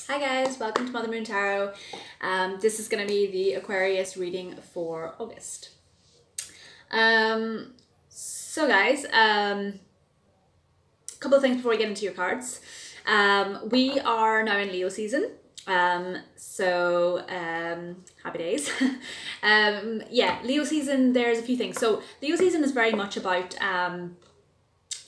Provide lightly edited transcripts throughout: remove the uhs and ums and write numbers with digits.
Hi guys, welcome to Mother Moon Tarot. This is going to be the Aquarius reading for August. So guys, a couple of things before we get into your cards. We are now in Leo season. Happy days. Yeah, Leo season, there's a few things. So Leo season is very much about,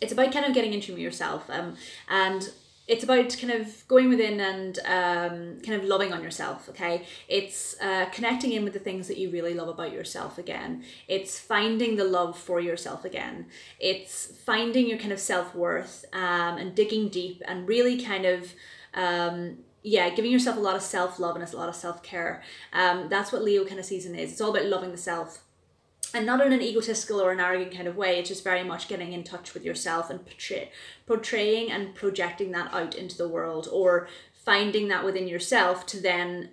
it's about kind of getting into yourself, and it's about kind of going within and kind of loving on yourself, okay? It's connecting in with the things that you really love about yourself again. It's finding the love for yourself again. It's finding your kind of self-worth and digging deep and really kind of, giving yourself a lot of self-love and a lot of self-care. That's what Leo kind of season is. It's all about loving the self. And not in an egotistical or an arrogant kind of way. It's just very much getting in touch with yourself and portraying and projecting that out into the world, or finding that within yourself to then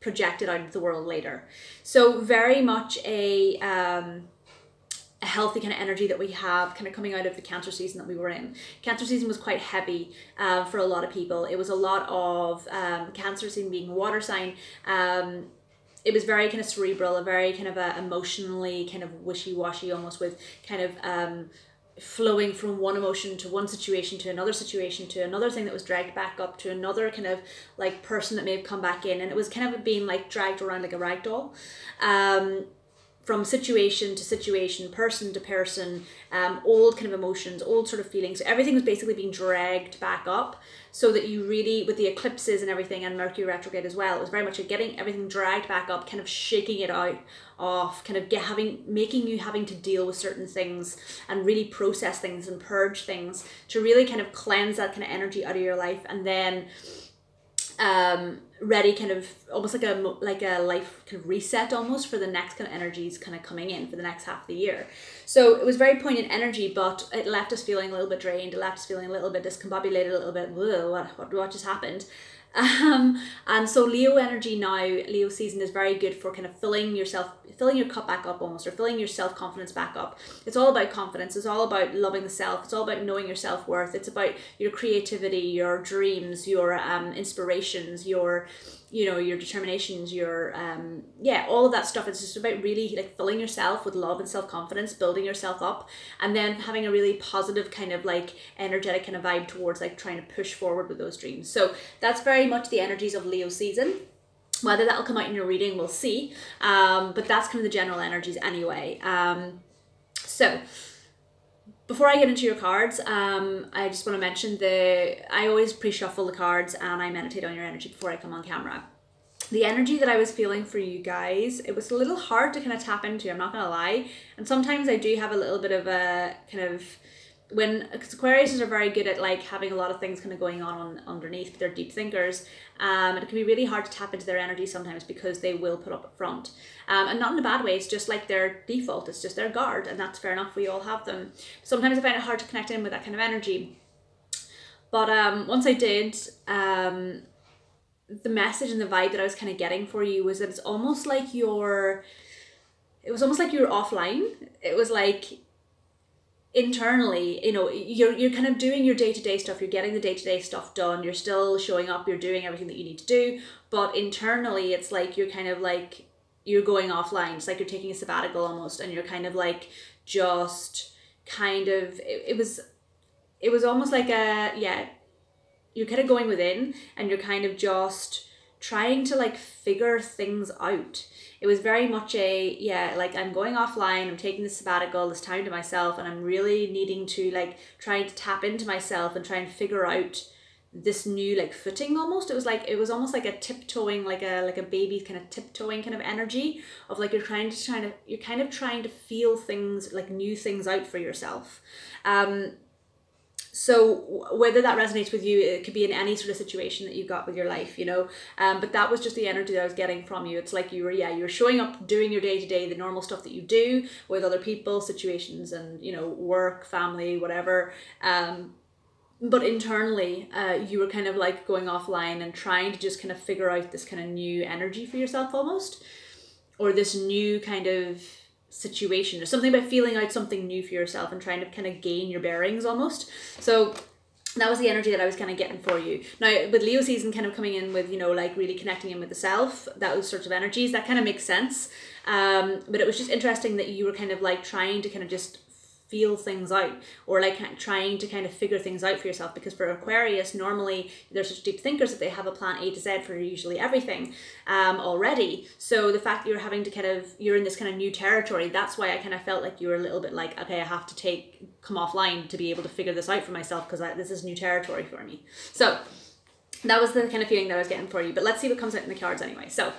project it out into the world later. So very much a healthy kind of energy that we have kind of coming out of the Cancer season that we were in. Cancer season was quite heavy for a lot of people. It was a lot of Cancer season being a water sign. It was very kind of cerebral, a very kind of emotionally kind of wishy-washy, almost, with kind of flowing from one emotion to one situation to another situation to another thing that was dragged back up to another kind of like person that may have come back in, and it was kind of being like dragged around like a rag doll. From situation to situation, person to person, old kind of emotions, old sort of feelings. So everything was basically being dragged back up, so that you really, with the eclipses and everything and Mercury retrograde as well, it was very much like getting everything dragged back up, kind of shaking it out off, kind of making you having to deal with certain things and really process things and purge things to really kind of cleanse that kind of energy out of your life, and then ready, kind of almost like a life kind of reset almost for the next kind of energies kind of coming in for the next half of the year. So it was very poignant energy, but it left us feeling a little bit drained. It left us feeling a little bit discombobulated, a little bit, what just happened? And so Leo energy now, Leo season, is very good for kind of filling your cup back up almost, or filling your self-confidence back up. It's all about confidence. It's all about loving the self. It's all about knowing your self-worth. It's about your creativity, your dreams, your inspirations, your determinations, your all of that stuff. It's just about really like filling yourself with love and self-confidence, building yourself up, and then having a really positive kind of like energetic kind of vibe towards like trying to push forward with those dreams. So that's very much the energies of Leo season. Whether that'll come out in your reading, we'll see, but that's kind of the general energies anyway. So before I get into your cards, I just want to mention I always pre-shuffle the cards and I meditate on your energy before I come on camera. The energy that I was feeling for you guys, it was a little hard to kind of tap into, I'm not going to lie. And sometimes I do have a little bit of a kind of, because Aquariuses are very good at like having a lot of things kind of going on underneath, but they're deep thinkers. And it can be really hard to tap into their energy sometimes because they will put up front. And not in a bad way, it's just like their default, it's just their guard, and that's fair enough, we all have them. Sometimes I find it hard to connect in with that kind of energy. But once I did, the message and the vibe that I was kind of getting for you was that it's almost like you're offline. It was like, internally, you're kind of doing your day-to-day stuff, you're getting the day-to-day stuff done, you're still showing up, you're doing everything that you need to do, but internally it's like you're kind of like, you're going offline. It's like you're taking a sabbatical almost, and you're kind of like just kind of, it was almost like you're kind of going within and you're kind of just trying to like figure things out. It was very much like I'm going offline, I'm taking this sabbatical, this time to myself, and I'm really needing to like trying to tap into myself and try and figure out this new like footing almost. It was almost like a tiptoeing, like a baby kind of tiptoeing kind of energy of like you're kind of trying to feel things, like new things out for yourself. So whether that resonates with you, it could be in any sort of situation that you've got with your life, but that was just the energy that I was getting from you. It's like you were showing up, doing your day-to-day, the normal stuff that you do with other people, situations, and work, family, whatever, but internally you were kind of like going offline and trying to just kind of figure out this kind of new energy for yourself almost, or this new kind of situation. There's something about feeling out something new for yourself and trying to kind of gain your bearings almost. So that was the energy that I was kind of getting for you. Now, with Leo season kind of coming in with, you know, like really connecting in with the self, those sorts of energies, that kind of makes sense. But it was just interesting that you were kind of like trying to kind of just feel things out, or like trying to kind of figure things out for yourself, because for Aquarius, normally they're such deep thinkers that they have a plan A to Z for usually everything already. So the fact that you're having to kind of, you're in this kind of new territory, that's why I kind of felt like you were a little bit like, okay, I have to come offline to be able to figure this out for myself, because this is new territory for me. So that was the kind of feeling that I was getting for you. But let's see what comes out in the cards anyway. So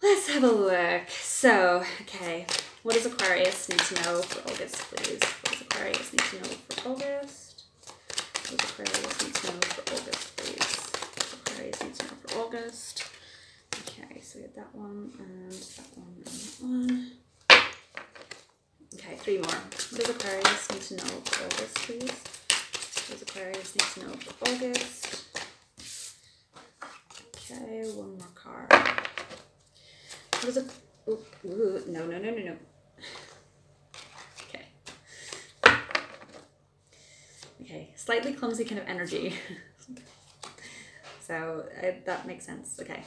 let's have a look. So, okay. What does Aquarius need to know for August, please? What does Aquarius need to know for August? What does Aquarius need to know for August, please? What does Aquarius need to know for August? Okay, so we had that one and that one and that one. Okay, 3 more. What does Aquarius need to know for August, please? What does Aquarius need to know for August? Okay, 1 more card. What is it? Ooh, no. Okay, slightly clumsy kind of energy. So that makes sense. Okay.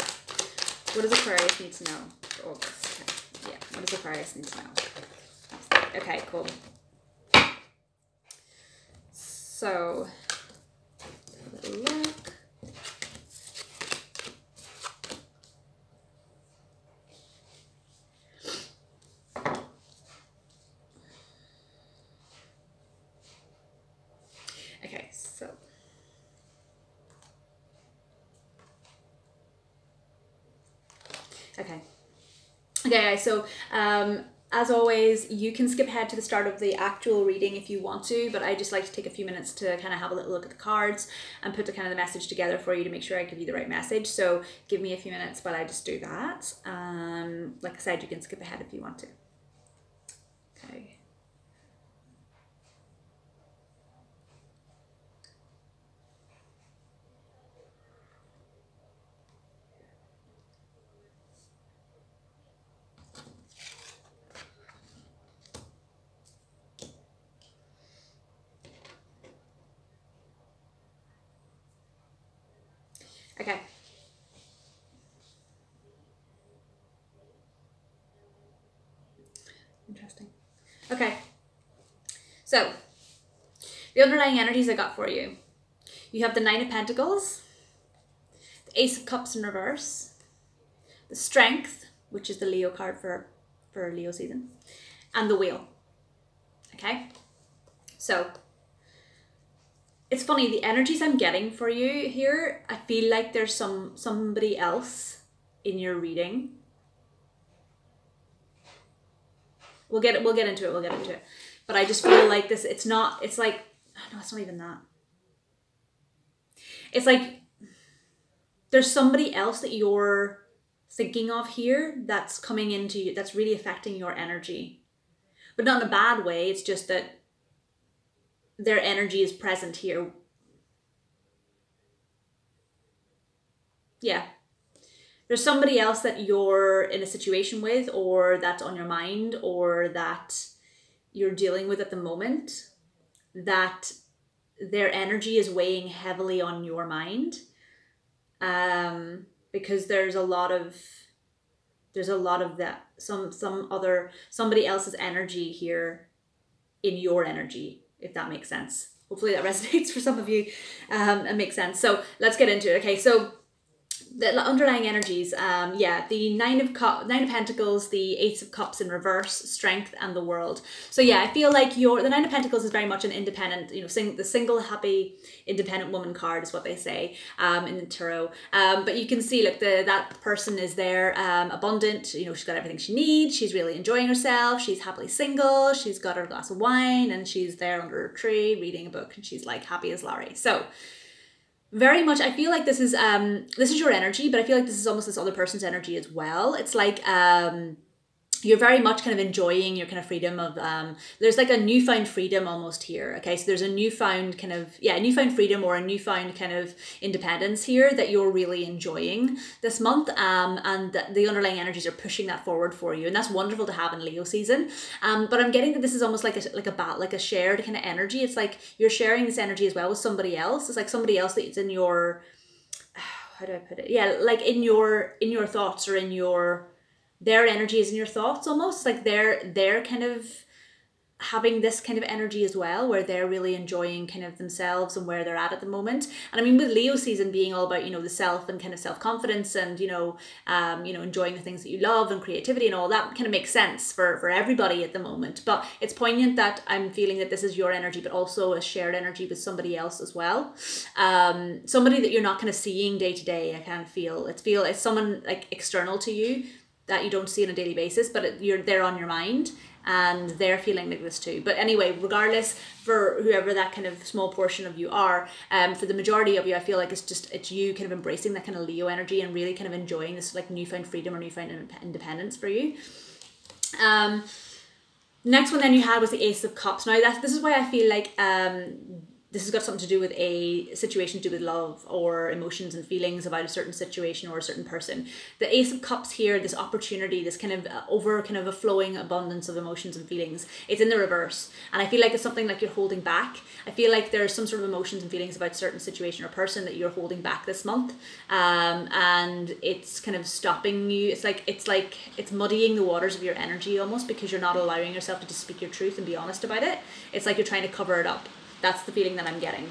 What does Aquarius need to know for August? Okay. Yeah, what does Aquarius need to know? Okay, cool. So, have a little look. Okay, so okay, so as always, you can skip ahead to the start of the actual reading if you want to, but I just like to take a few minutes to kind of have a little look at the cards and put the kind of the message together for you to make sure I give you the right message. So give me a few minutes while I just do that. Like I said, you can skip ahead if you want to. Okay. Okay. Interesting. Okay. So, the underlying energies I got for you. You have the 9 of Pentacles, the Ace of Cups in reverse, the Strength, which is the Leo card for Leo season, and the Wheel. Okay? So, it's funny, the energies I'm getting for you here, I feel like there's somebody else in your reading. We'll get into it. But I just feel like this, it's like, no, it's not even that. It's like there's somebody else that you're thinking of here that's coming into you, that's really affecting your energy. But not in a bad way, it's just that their energy is present here. Yeah. There's somebody else that you're in a situation with, or that's on your mind, or that you're dealing with at the moment, that their energy is weighing heavily on your mind. Because there's a lot of that, somebody else's energy here in your energy, if that makes sense. Hopefully that resonates for some of you and makes sense. So let's get into it. Okay, so the underlying energies, yeah, the 9 of Pentacles, the Ace of Cups in reverse, Strength, and the World. So yeah, I feel like the 9 of Pentacles is very much an independent, you know, the single, happy, independent woman card is what they say in the tarot. But you can see, look, that person is there, abundant, you know, she's got everything she needs, she's really enjoying herself, she's happily single, she's got her glass of wine, and she's there under a tree reading a book, and she's like happy as Larry. So very much, I feel like this is your energy, but I feel like this is almost this other person's energy as well. It's like, you're very much kind of enjoying your kind of freedom of, there's like a newfound freedom almost here. Okay, so there's a newfound kind of, yeah, newfound freedom or a newfound kind of independence here that you're really enjoying this month, and that the underlying energies are pushing that forward for you, and that's wonderful to have in Leo season. But I'm getting that this is almost like a shared kind of energy. It's like you're sharing this energy as well with somebody else. It's like somebody else that's in your, how do I put it? Yeah, like in your thoughts, or in your, their energy is in your thoughts almost. Like they're kind of having this kind of energy as well, where they're really enjoying kind of themselves and where they're at the moment. And I mean, with Leo season being all about, you know, the self and kind of self-confidence and, you know, enjoying the things that you love and creativity and all that kind of makes sense for everybody at the moment. But it's poignant that I'm feeling that this is your energy, but also a shared energy with somebody else as well. Somebody that you're not kind of seeing day to day. I kind of feel it's someone like external to you that you don't see on a daily basis, but they're on your mind, and they're feeling like this too. But anyway, regardless, for whoever that kind of small portion of you are, for the majority of you, I feel like it's you kind of embracing that kind of Leo energy and really kind of enjoying this like newfound freedom or newfound independence for you. Next one then you had was the Ace of Cups. Now this is why I feel like this has got something to do with a situation to do with love or emotions and feelings about a certain situation or a certain person. The Ace of Cups here, this opportunity, this kind of a flowing abundance of emotions and feelings, it's in the reverse. And I feel like it's something like you're holding back. I feel like there's some sort of emotions and feelings about a certain situation or person that you're holding back this month. And it's kind of stopping you. It's muddying the waters of your energy almost, because you're not allowing yourself to just speak your truth and be honest about it. It's like you're trying to cover it up. That's the feeling that I'm getting.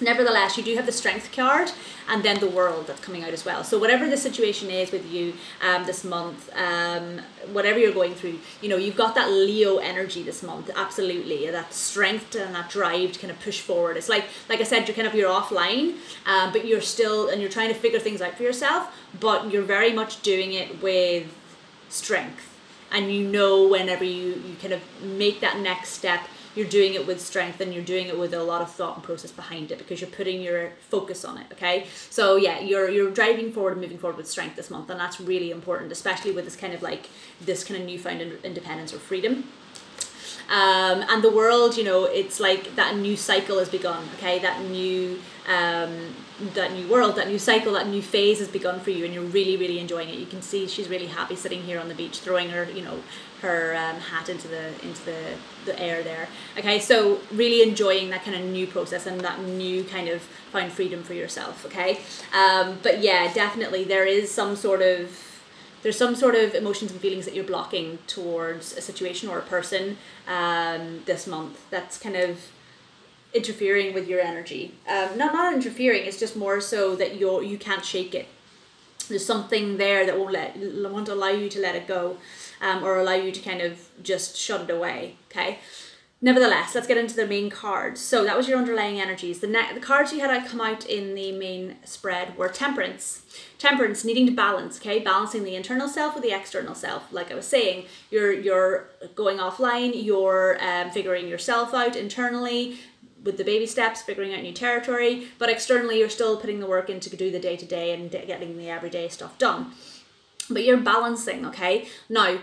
Nevertheless, you do have the Strength card and then the World that's coming out as well. So whatever the situation is with you this month, whatever you're going through, you know, you've got that Leo energy this month, absolutely. That strength and that drive to kind of push forward. It's like I said, you're offline, but you're still, and you're trying to figure things out for yourself, but you're very much doing it with strength. And you know, whenever you kind of make that next step, you're doing it with strength, and you're doing it with a lot of thought and process behind it, because you're putting your focus on it. Okay, so yeah, you're driving forward and moving forward with strength this month, and that's really important, especially with this kind of newfound independence or freedom. And the World, you know, it's like that new cycle has begun. Okay, that new world, that new cycle, that new phase has begun for you, and you're really, really enjoying it. You can see she's really happy sitting here on the beach, throwing her, you know, her hat into the air there. Okay, so really enjoying that kind of new process and that new kind of find freedom for yourself. Okay, but yeah, definitely there's some sort of emotions and feelings that you're blocking towards a situation or a person this month that's kind of interfering with your energy. Not interfering, it's just more so that you can't shake it. There's something there that won't allow you to let it go, or allow you to kind of just shut it away. Okay. Nevertheless, let's get into the main cards. So that was your underlying energies. The cards you had come out in the main spread were Temperance. Temperance, needing to balance, okay? Balancing the internal self with the external self. Like I was saying, you're going offline, you're figuring yourself out internally with the baby steps, figuring out new territory, but externally you're still putting the work in to do the day-to-day and getting the everyday stuff done. But you're balancing, okay? Now,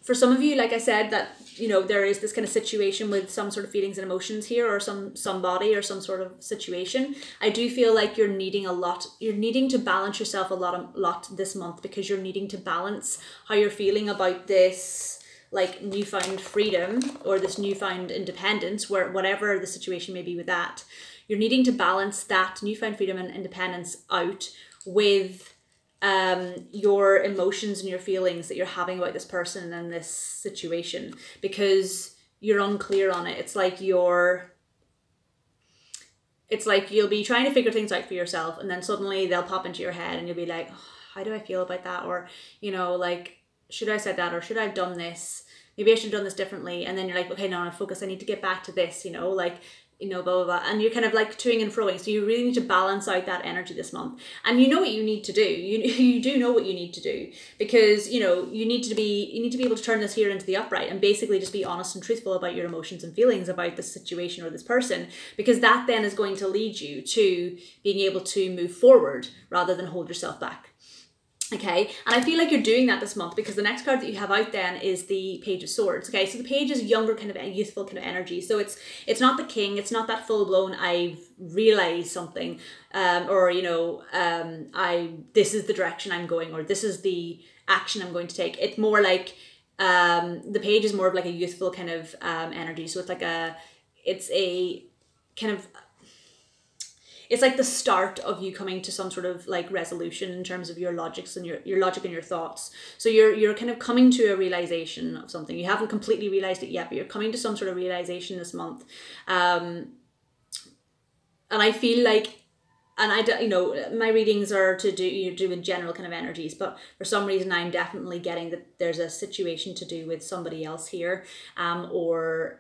for some of you, like I said, that, you know, there is this kind of situation with some sort of feelings and emotions here, or somebody or some sort of situation. I do feel like you're needing to balance yourself a lot this month, because you're needing to balance how you're feeling about this like newfound freedom or this newfound independence, where whatever the situation may be with that, you're needing to balance that newfound freedom and independence out with your emotions and your feelings that you're having about this person and this situation, because you're unclear on it. It's like you'll be trying to figure things out for yourself, and then suddenly they'll pop into your head and you'll be like, oh, how do I feel about that? Or, you know, like, should I have said that? Or should I have done this? Maybe I should have done this differently. And then you're like, okay, no, focus. I need to get back to this, you know, like, you know, blah, blah, blah. And you're kind of like toing and froing. So you really need to balance out that energy this month. And you know what you need to do. You do know what you need to do, because, you know, you need to be able to turn this here into the upright and basically just be honest and truthful about your emotions and feelings about this situation or this person, because that then is going to lead you to being able to move forward rather than hold yourself back. Okay, and I feel like you're doing that this month because the next card that you have out then is the Page of Swords. Okay, so the Page is younger, kind of a youthful kind of energy. So it's not the King, it's not that full blown I've realized something, or you know, this is the direction I'm going, or this is the action I'm going to take. It's more like the Page is more of like a youthful kind of energy. So it's a kind of, it's like the start of you coming to some sort of like resolution in terms of your logics and your logic and your thoughts. So you're kind of coming to a realization of something. You haven't completely realized it yet, but you're coming to some sort of realization this month. And I feel like, and you know, my readings are to do with general kind of energies, but for some reason I'm definitely getting that there's a situation to do with somebody else here, or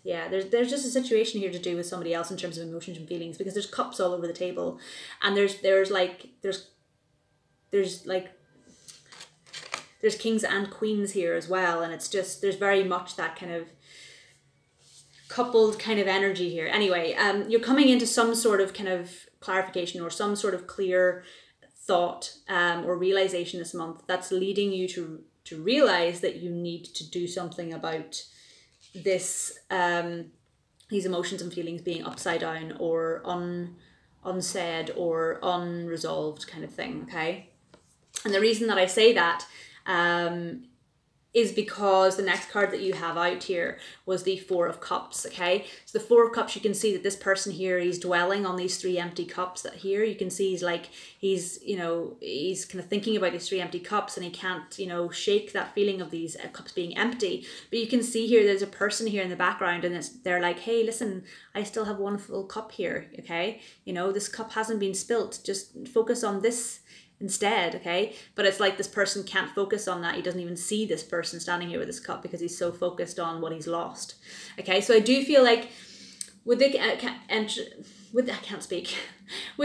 yeah, there's just a situation here to do with somebody else in terms of emotions and feelings, because there's cups all over the table, and there's kings and queens here as well, and it's just, there's very much that kind of coupled kind of energy here. Anyway, you're coming into some sort of kind of clarification or some sort of clear thought or realization this month that's leading you to realize that you need to do something about this, these emotions and feelings being upside down or unsaid or unresolved kind of thing. Okay, and the reason that I say that is because the next card that you have out here was the Four of Cups. Okay, so the Four of Cups, you can see that this person here, he's dwelling on these three empty cups. That here you can see he's you know, he's kind of thinking about these three empty cups, and he can't, you know, shake that feeling of these cups being empty. But you can see here there's a person here in the background, and they're like, hey, listen, I still have one full cup here. Okay, you know, this cup hasn't been spilt, just focus on this instead. Okay, but it's like this person can't focus on that. He doesn't even see this person standing here with this cup because he's so focused on what he's lost. Okay, so I do feel like with the with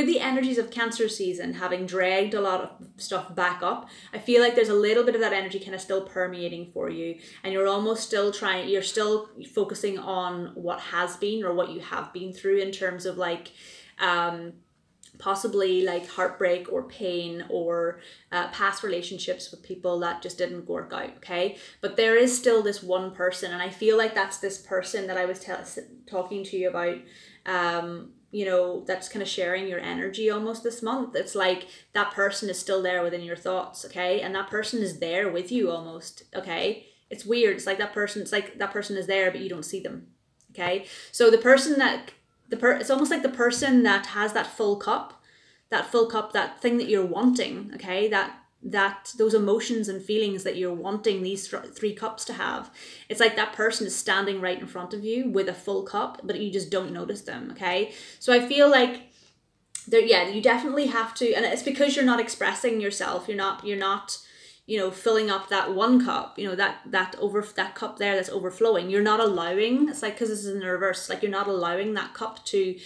the energies of Cancer season having dragged a lot of stuff back up, I feel like there's a little bit of that energy kind of still permeating for you, and you're almost still you're still focusing on what has been or what you have been through in terms of like possibly like heartbreak or pain or past relationships with people that just didn't work out. Okay, but there is still this one person, and I feel like that's this person that I was talking to you about, you know, that's kind of sharing your energy almost this month. It's like that person is still there within your thoughts. Okay, and that person is there with you almost. Okay, it's weird. It's like that person is there but you don't see them. Okay, so the person that it's almost like the person that has that full cup, that thing that you're wanting. Okay, that those emotions and feelings that you're wanting these three cups to have. It's like that person is standing right in front of you with a full cup, but you just don't notice them. Okay, so I feel like yeah, you definitely have to, and it's because you're not expressing yourself. You're not you know, filling up that one cup, you know, that cup there that's overflowing. You're not allowing, it's like, because this is in the reverse, like you're not allowing that cup to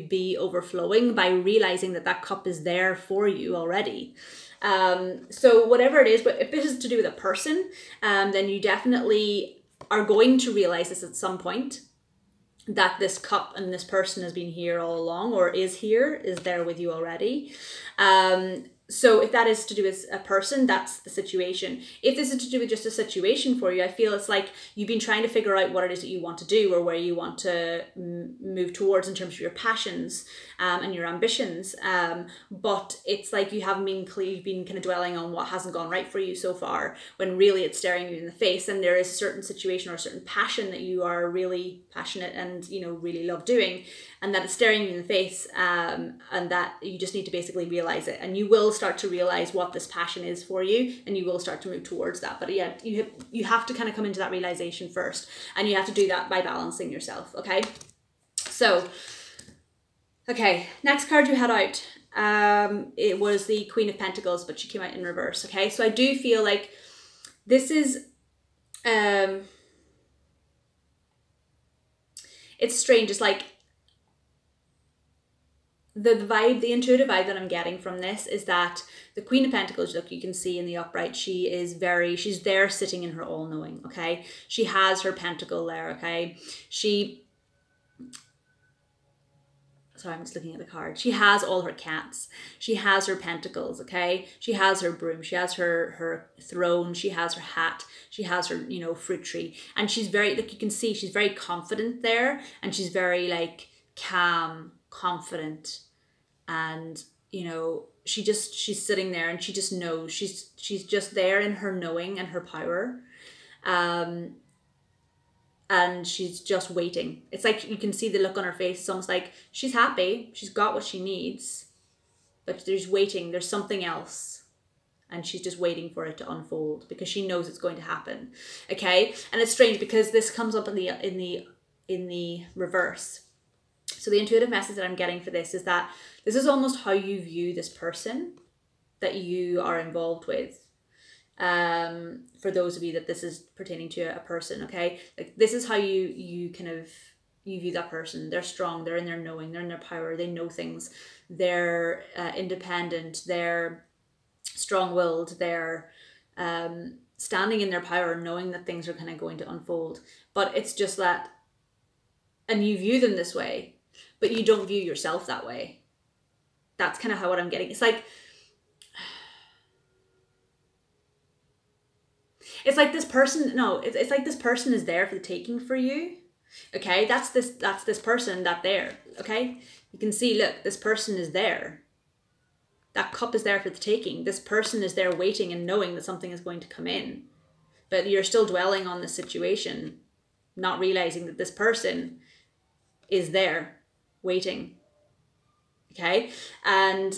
be overflowing by realizing that that cup is there for you already. So whatever it is, but if it is to do with a person, then you definitely are going to realize this at some point, that this cup and this person has been here all along, or is there with you already. So if that is to do with a person, that's the situation. If this is to do with just a situation for you, I feel it's like you've been trying to figure out what it is that you want to do or where you want to move towards in terms of your passions and your ambitions. But it's like you've been kind of dwelling on what hasn't gone right for you so far, when really it's staring you in the face, and there is a certain situation or a certain passion that you are really passionate and, you know, really love doing, and that it's staring you in the face, and that you just need to basically realize it, and you will start to realize what this passion is for you, and you will start to move towards that. But yeah, you have to kind of come into that realization first, and you have to do that by balancing yourself. Okay, so okay, next card you had out, it was the Queen of Pentacles, but she came out in reverse. Okay, so I do feel like this is it's strange. It's like the vibe, the intuitive vibe that I'm getting from this is that the Queen of Pentacles, look, you can see in the upright, she's there sitting in her all-knowing. Okay, she has her pentacle there. Okay, sorry, I'm just looking at the card. She has all her cats. She has her pentacles, okay? She has her broom. She has her throne. She has her hat. She has her, you know, fruit tree. And she's very, like you can see, she's very confident there. And she's very like calm, confident. And, you know, she's sitting there and she just knows. She's just there in her knowing and her power. And she's just waiting. It's like you can see the look on her face. It's almost like she's happy. She's got what she needs. But there's waiting. There's something else. And she's just waiting for it to unfold because she knows it's going to happen. Okay? And it's strange because this comes up in the reverse. So the intuitive message that I'm getting for this is that this is almost how you view this person that you are involved with. For those of you that this is pertaining to a person, okay? Like this is how you view that person. They're strong, they're in their knowing, they're in their power, they know things, they're independent, they're strong-willed, they're standing in their power, knowing that things are kind of going to unfold. But it's just that, and you view them this way, but you don't view yourself that way. That's kind of how what I'm getting. It's like, it's like this person, no, it's like this person is there for the taking for you. Okay, that's this person that there, okay? You can see, look, this person is there. That cup is there for the taking. This person is there waiting and knowing that something is going to come in. But you're still dwelling on the situation, not realizing that this person is there waiting. Okay? And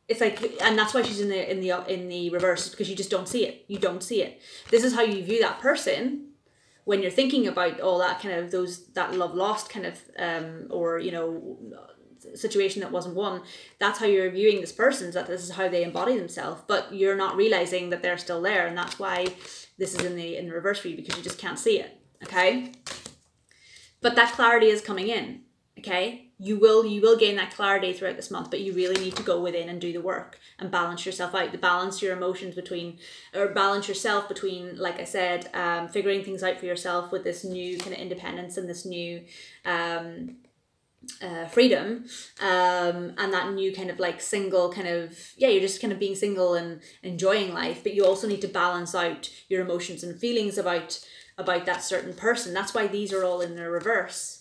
it's like, and that's why she's in the reverse, because you just don't see it. You don't see it. This is how you view that person when you're thinking about all that kind of that love lost kind of or, you know, situation that wasn't won. That's how you're viewing this person, that this is how they embody themselves, but you're not realizing that they're still there, and that's why this is in the reverse for you, because you just can't see it. Okay? But that clarity is coming in. Okay? You will gain that clarity throughout this month, but you really need to go within and do the work and balance yourself out, to balance your emotions between, or balance yourself between, like I said, figuring things out for yourself with this new kind of independence and this new freedom, and that new kind of like single kind of, yeah, you're just kind of being single and enjoying life, but you also need to balance out your emotions and feelings about that certain person. That's why these are all in the reverse.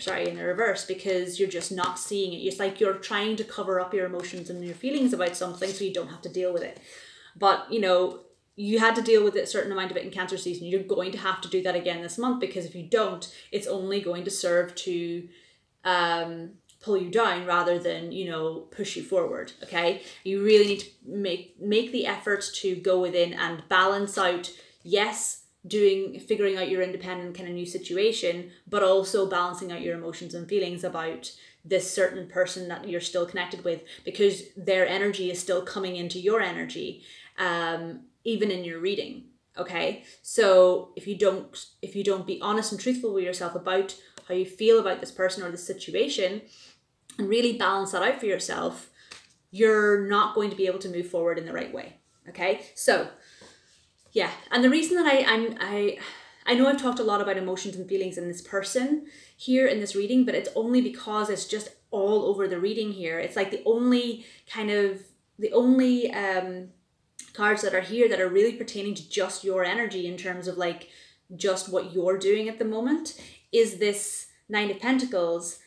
In the reverse, because you're just not seeing it. It's like you're trying to cover up your emotions and your feelings about something so you don't have to deal with it. But, you know, you had to deal with a certain amount of it in Cancer season. You're going to have to do that again this month, because if you don't, it's only going to serve to pull you down rather than, you know, push you forward. Okay? You really need to make the effort to go within and balance out, yes, figuring out your independent kind of new situation, but also balancing out your emotions and feelings about this certain person that you're still connected with, because their energy is still coming into your energy, even in your reading. Okay, so if you don't be honest and truthful with yourself about how you feel about this person or this situation, and really balance that out for yourself, you're not going to be able to move forward in the right way. Okay, so yeah, and the reason that I know I've talked a lot about emotions and feelings in this person here in this reading, but it's only because it's just all over the reading here. It's like the only cards that are here that are really pertaining to just your energy in terms of like just what you're doing at the moment is this Nine of Pentacles,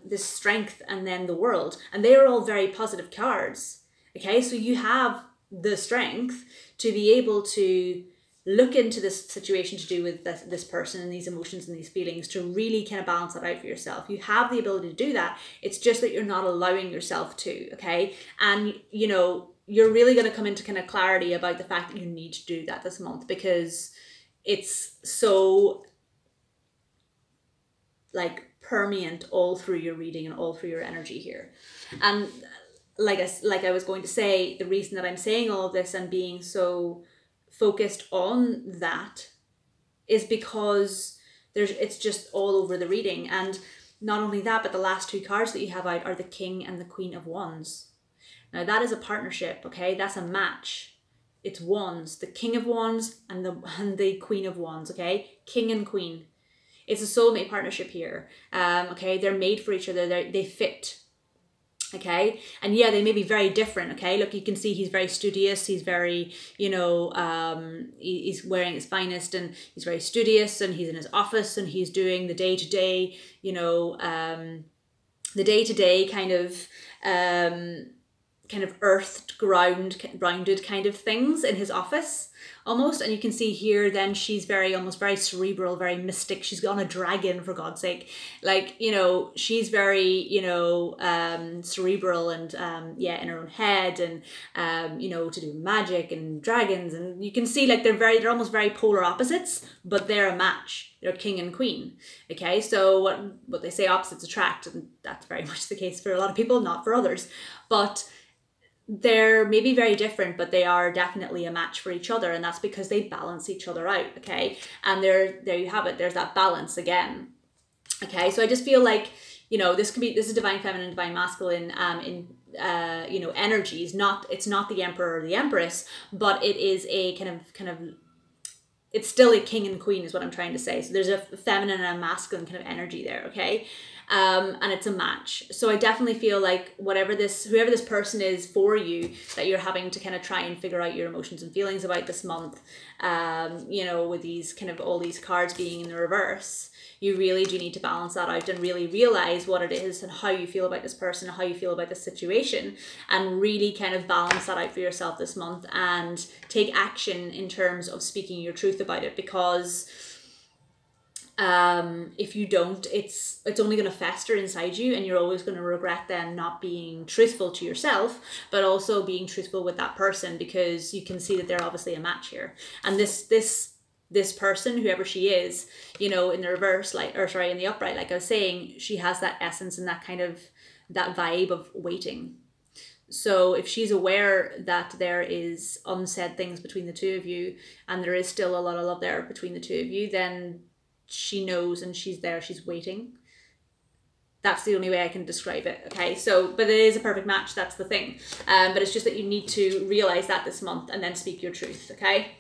this Strength, and then the World. And they are all very positive cards. Okay, so you have the strength to be able to look into this situation to do with this person and these emotions and these feelings, to really kind of balance that out for yourself. You have the ability to do that. It's just that you're not allowing yourself to, okay? And, you know, you're really going to come into kind of clarity about the fact that you need to do that this month, because it's so like permeant all through your reading and all through your energy here. And like I was going to say, the reason that I'm saying all of this and being so focused on that is because it's just all over the reading. And not only that, but the last two cards that you have out are the King and the Queen of Wands. Now that is a partnership, okay? That's a match. It's wands, the King of Wands and the Queen of Wands, okay? King and Queen. It's a soulmate partnership here. Okay, they're made for each other. They fit. Okay, and yeah, they may be very different. Okay, look, you can see he's very studious. He's very, you know, he's wearing his finest, and he's very studious, and he's in his office, and he's doing the day-to-day, you know, the day-to-day kind of grounded kind of things in his office almost. And you can see here then she's almost very cerebral, very mystic. She's on a dragon, for God's sake. Like, you know, she's very, you know, cerebral and yeah, in her own head, and you know, to do magic and dragons. And you can see like they're almost very polar opposites, but they're a match. They're king and queen. Okay, so what they say, opposites attract, and that's very much the case for a lot of people, not for others. But they're maybe very different, but they are definitely a match for each other, and that's because they balance each other out. Okay, and there you have it. There's that balance again. Okay, so I just feel like, you know, this is divine feminine, divine masculine in you know, energies. It's not the emperor or the empress, but it is a kind of it's still a king and queen is what I'm trying to say. So there's a feminine and a masculine kind of energy there. Okay. And it's a match. So I definitely feel like whoever this person is for you, that you're having to kind of try and figure out your emotions and feelings about this month, you know, with these kind of all these cards being in the reverse, you really do need to balance that out and really realize what it is and how you feel about this person, how you feel about this situation, and really kind of balance that out for yourself this month and take action in terms of speaking your truth about it. Because if you don't, it's only going to fester inside you, and you're always going to regret then not being truthful to yourself, but also being truthful with that person, because you can see that they're obviously a match here. And this person, whoever she is, you know, in the reverse, in the upright, like I was saying, she has that essence and that kind of, that vibe of waiting. So if she's aware that there is unsaid things between the two of you, and there is still a lot of love there between the two of you, then she knows, and she's there, she's waiting. That's the only way I can describe it. Okay, so, but it is a perfect match, that's the thing. But it's just that you need to realize that this month and then speak your truth. Okay,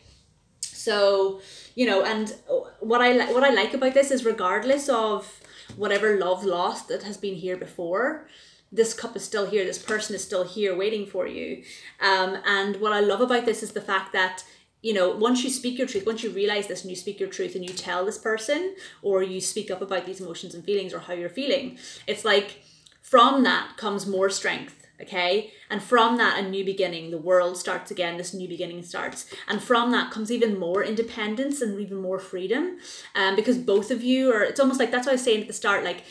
so, you know, and what I like about this is, regardless of whatever love lost that has been here before, this cup is still here, this person is still here waiting for you. And what I love about this is the fact that, you know, once you speak your truth, once you realize this and you speak your truth and you tell this person, or you speak up about these emotions and feelings or how you're feeling, it's like from that comes more strength. Okay, and from that, a new beginning, the world starts again, this new beginning starts, and from that comes even more independence and even more freedom, because both of you are, it's almost like, that's what I was saying at the start, like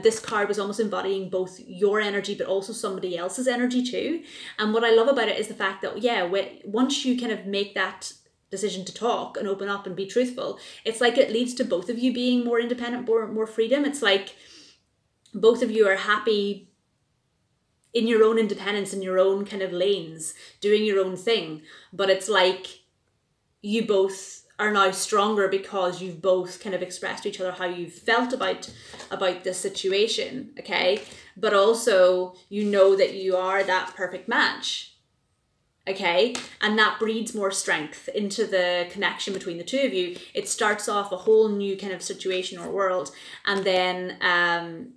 this card was almost embodying both your energy but also somebody else's energy too. And what I love about it is the fact that, yeah, once you kind of make that decision to talk and open up and be truthful, it's like it leads to both of you being more independent, more freedom. It's like both of you are happy in your own independence, in your own kind of lanes, doing your own thing. But it's like you both are now stronger because you've both kind of expressed to each other how you felt about this situation. Okay, but also you know that you are that perfect match. Okay, and that breeds more strength into the connection between the two of you. It starts off a whole new kind of situation or world, and then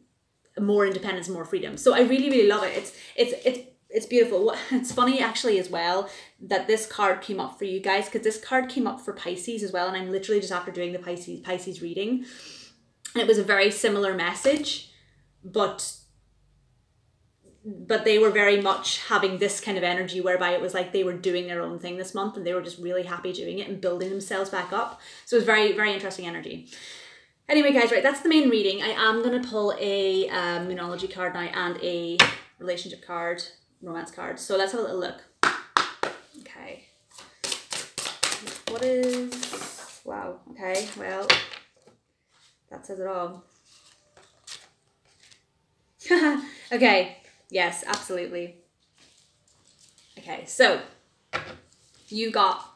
more independence, more freedom. So I really, really love it. It's beautiful. It's funny actually as well that this card came up for you guys, because this card came up for Pisces as well, and I'm literally just after doing the Pisces reading, and it was a very similar message, but they were very much having this kind of energy whereby it was like they were doing their own thing this month, and they were just really happy doing it and building themselves back up. So it was very, very interesting energy. Anyway, guys, right, that's the main reading. I am going to pull a Moonology card now and a relationship card, romance card. So let's have a little look. Okay. What is... Wow. Okay, well, that says it all. Okay. Yes, absolutely. Okay, so you got...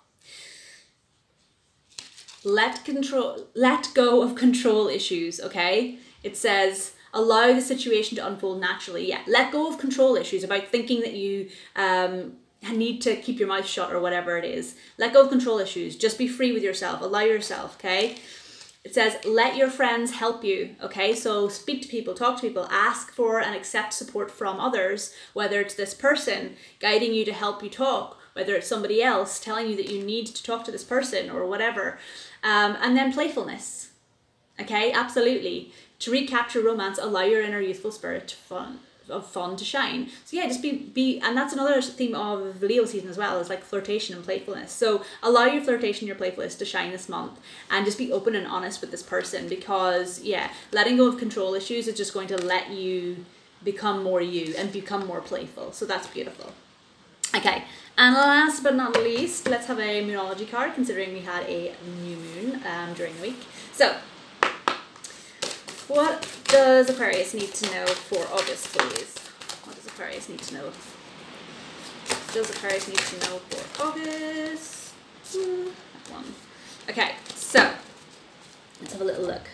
Let go of control issues, okay? It says, allow the situation to unfold naturally. Yeah, let go of control issues about thinking that you need to keep your mouth shut or whatever it is. Let go of control issues. Just be free with yourself. Allow yourself, okay? It says, let your friends help you, okay? So speak to people, talk to people, ask for and accept support from others, whether it's this person guiding you to help you talk, whether it's somebody else telling you that you need to talk to this person or whatever. And then playfulness, okay? Absolutely. To recapture romance, allow your inner youthful spirit of fun to shine. So yeah, just be, and that's another theme of Leo season as well, is like flirtation and playfulness. So allow your flirtation, your playfulness to shine this month, and just be open and honest with this person, because yeah, letting go of control issues is just going to let you become more you and become more playful. So that's beautiful. Okay, and last but not least, let's have a Moonlogy card, considering we had a new moon during the week. So what does Aquarius need to know for August, please? What does Aquarius need to know? What does Aquarius need to know for August? That one. Okay, so let's have a little look.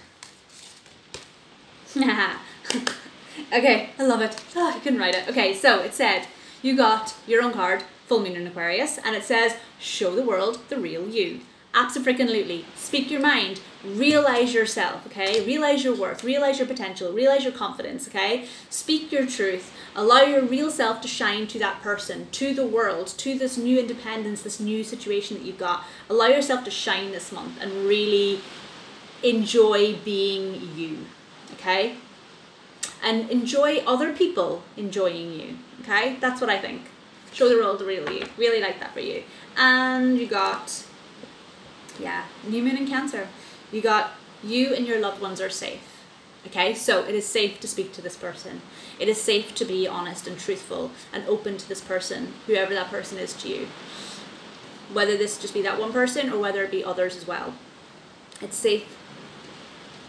Okay, I love it. Oh, I couldn't write it. Okay, so it said you got your own card, full moon in Aquarius, and it says show the world the real you. Absolutely. Speak your mind. Realize yourself, okay? Realize your worth. Realize your potential. Realize your confidence, okay? Speak your truth. Allow your real self to shine to that person, to the world, to this new independence, this new situation that you've got. Allow yourself to shine this month and really enjoy being you, okay? And enjoy other people enjoying you, okay? That's what I think. Show the world the real you. Really like that for you. And you got... yeah, new moon in Cancer. You got you and your loved ones are safe. Okay, so it is safe to speak to this person. It is safe to be honest and truthful and open to this person, whoever that person is to you. Whether this just be that one person or whether it be others as well. It's safe.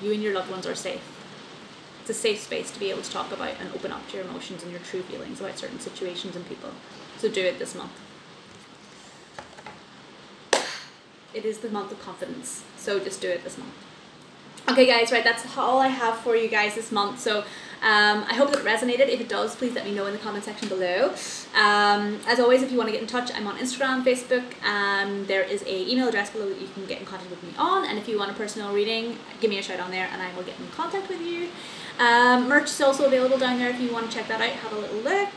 You and your loved ones are safe. It's a safe space to be able to talk about and open up to your emotions and your true feelings about certain situations and people. So do it this month. It is the month of confidence, so just do it this month. Okay guys, right, that's all I have for you guys this month. So I hope that it resonated. If it does, please let me know in the comment section below. As always, if you want to get in touch, I'm on Instagram, Facebook. There is a email address below that you can get in contact with me on, and if you want a personal reading, give me a shout on there and I will get in contact with you. Merch is also available down there if you want to check that out, have a little look.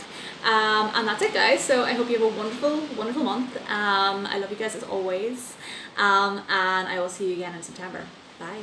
And that's it guys, so I hope you have a wonderful month. I love you guys as always, and I will see you again in September. Bye.